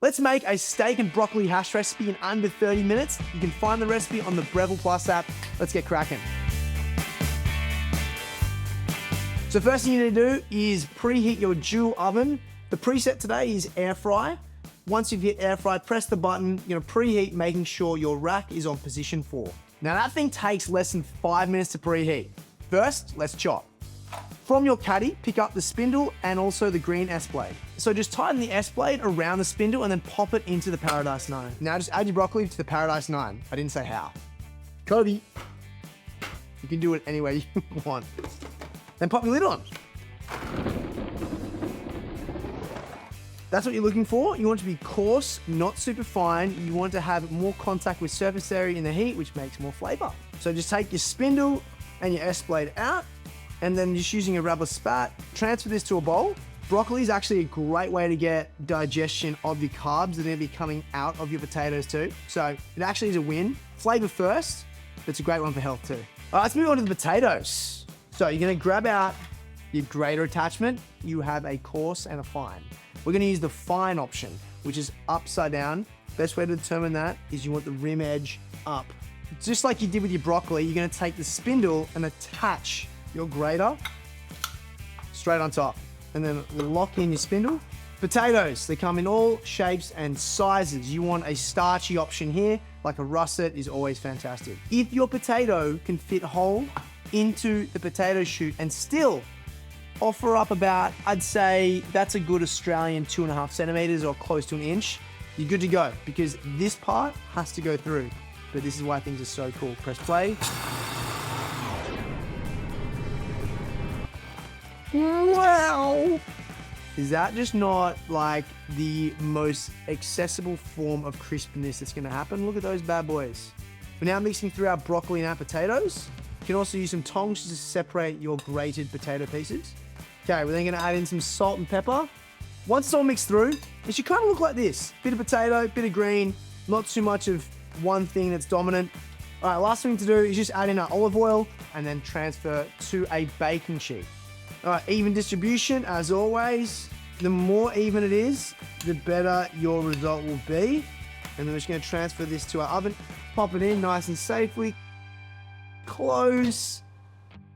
Let's make a steak and broccoli hash recipe in under 30 minutes. You can find the recipe on the Breville Plus app. Let's get cracking. So first thing you need to do is preheat your Joule oven. The preset today is air fry. Once you've hit air fry, press the button. You're gonna preheat, making sure your rack is on position 4. Now that thing takes less than 5 minutes to preheat. First, let's chop. From your caddy, pick up the spindle and also the green S-blade. So just tighten the S-blade around the spindle and then pop it into the Paradice 9. Now just add your broccoli to the Paradice 9. I didn't say how. Kobe. You can do it any way you want. Then pop your lid on. That's what you're looking for. You want it to be coarse, not super fine. You want to have more contact with surface area in the heat, which makes more flavor. So just take your spindle and your S-blade out, and then just using a rubber spat, transfer this to a bowl. Broccoli is actually a great way to get digestion of your carbs that are gonna be coming out of your potatoes too. So it actually is a win. Flavor first, but it's a great one for health too. All right, let's move on to the potatoes. So you're gonna grab out your grater attachment. You have a coarse and a fine. We're gonna use the fine option, which is upside down. Best way to determine that is you want the rim edge up. Just like you did with your broccoli, you're gonna take the spindle and attach your grater straight on top, and then lock in your spindle. Potatoes, they come in all shapes and sizes. You want a starchy option here, like a russet is always fantastic. If your potato can fit whole into the potato chute and still offer up about, I'd say that's a good Australian 2.5 centimeters or close to an inch, you're good to go, because this part has to go through. But this is why things are so cool. Press play. Wow! Is that just not like the most accessible form of crispiness that's gonna happen? Look at those bad boys. We're now mixing through our broccoli and our potatoes. You can also use some tongs to separate your grated potato pieces. Okay, we're then gonna add in some salt and pepper. Once it's all mixed through, it should kind of look like this. Bit of potato, bit of green, not too much of one thing that's dominant. All right, last thing to do is just add in our olive oil and then transfer to a baking sheet. All right, even distribution, as always. The more even it is, the better your result will be. And then we're just gonna transfer this to our oven, pop it in nice and safely, close.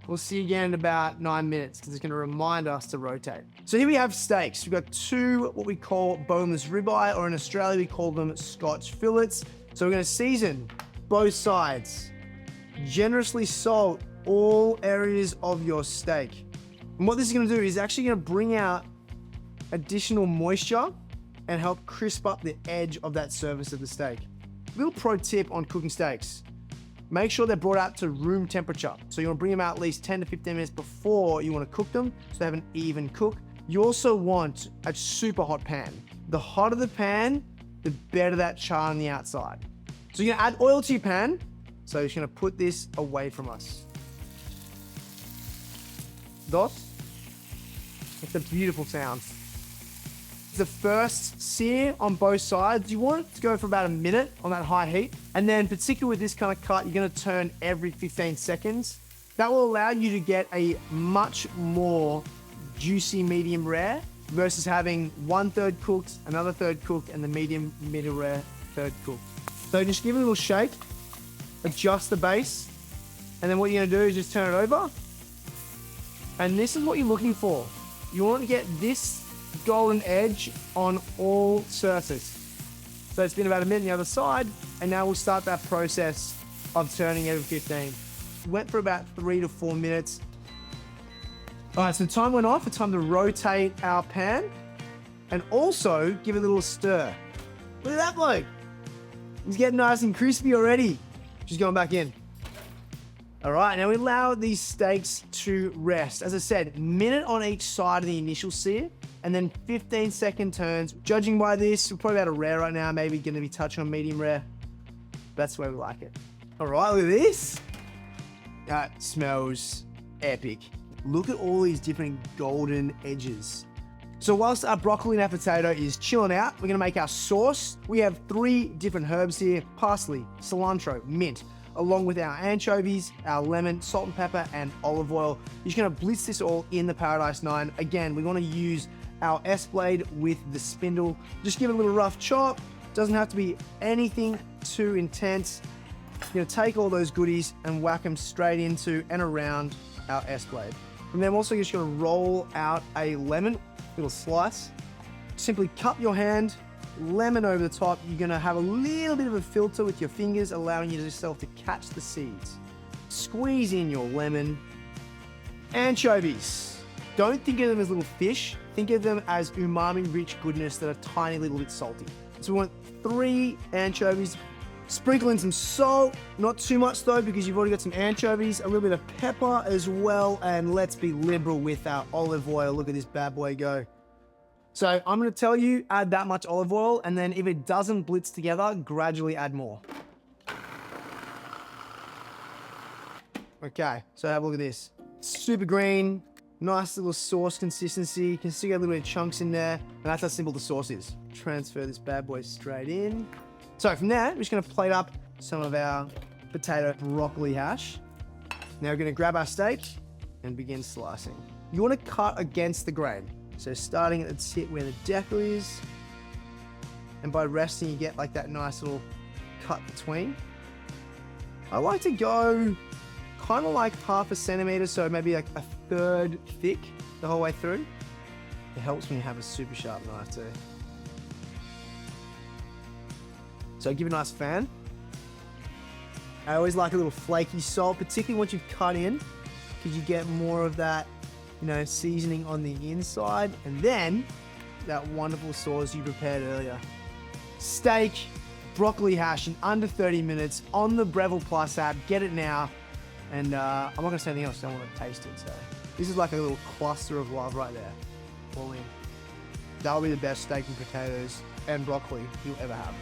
We'll see you again in about 9 minutes because it's gonna remind us to rotate. So here we have steaks. We've got 2 what we call boneless ribeye, or in Australia we call them Scotch fillets. So we're gonna season both sides. Generously salt all areas of your steak. And what this is gonna do is actually gonna bring out additional moisture and help crisp up the edge of that surface of the steak. Little pro tip on cooking steaks. Make sure they're brought out to room temperature. So you wanna bring them out at least 10 to 15 minutes before you wanna cook them, so they have an even cook. You also want a super hot pan. The hotter the pan, the better that char on the outside. So you're gonna add oil to your pan. So you're just gonna put this away from us. Dos. It's a beautiful sound. The first sear on both sides, you want it to go for about a minute on that high heat. And then particularly with this kind of cut, you're gonna turn every 15 seconds. That will allow you to get a much more juicy medium rare versus having 1/3 cooked, another third cooked, and the medium middle rare third cooked. So just give it a little shake, adjust the base, and then what you're gonna do is just turn it over. And this is what you're looking for. You want to get this golden edge on all surfaces. So it's been about a minute on the other side, and now we'll start that process of turning every 15. Went for about 3 to 4 minutes. All right, so the time went off. It's time to rotate our pan and also give it a little stir. Look at that bloke. He's getting nice and crispy already. Just going back in. All right, now we allow these steaks to rest. As I said, minute on each side of the initial sear, and then 15-second turns. Judging by this, we're probably about a rare right now, maybe gonna be touching on medium rare. That's the way we like it. All right, look at this. That smells epic. Look at all these different golden edges. So whilst our broccoli and our potato is chilling out, we're gonna make our sauce. We have 3 different herbs here: parsley, cilantro, mint, along with our anchovies, our lemon, salt and pepper, and olive oil. You're just gonna blitz this all in the Paradice 9. Again, we wanna use our S blade with the spindle. Just give it a little rough chop. Doesn't have to be anything too intense. You're gonna take all those goodies and whack them straight into and around our S blade. From there, I'm also just gonna roll out a lemon, little slice. Simply cup your hand, lemon over the top. You're gonna have a little bit of a filter with your fingers, allowing yourself to catch the seeds. Squeeze in your lemon. Anchovies. Don't think of them as little fish. Think of them as umami-rich goodness that are tiny little bit salty. So we want 3 anchovies. Sprinkle in some salt, not too much though, because you've already got some anchovies, a little bit of pepper as well, and let's be liberal with our olive oil. Look at this bad boy go. So I'm gonna tell you, add that much olive oil, and then if it doesn't blitz together, gradually add more. Okay, so have a look at this. Super green, nice little sauce consistency. You can still get a little bit of chunks in there, and that's how simple the sauce is. Transfer this bad boy straight in. So from there, we're just gonna plate up some of our potato broccoli hash. Now we're gonna grab our steak and begin slicing. You wanna cut against the grain. So starting at the tip where the decal is, and by resting, you get like that nice little cut between. I like to go kind of like 1/2 centimeter, so maybe like 1/3 thick the whole way through. It helps when you have a super sharp knife too. So give it a nice fan. I always like a little flaky salt, particularly once you've cut in, because you get more of that, seasoning on the inside, and then that wonderful sauce you prepared earlier. Steak, broccoli hash in under 30 minutes on the Breville Plus app. Get it now. And I'm not gonna say anything else, I don't want to taste it. So this is like a little cluster of love right there. All in. That'll be the best steak and potatoes and broccoli you'll ever have.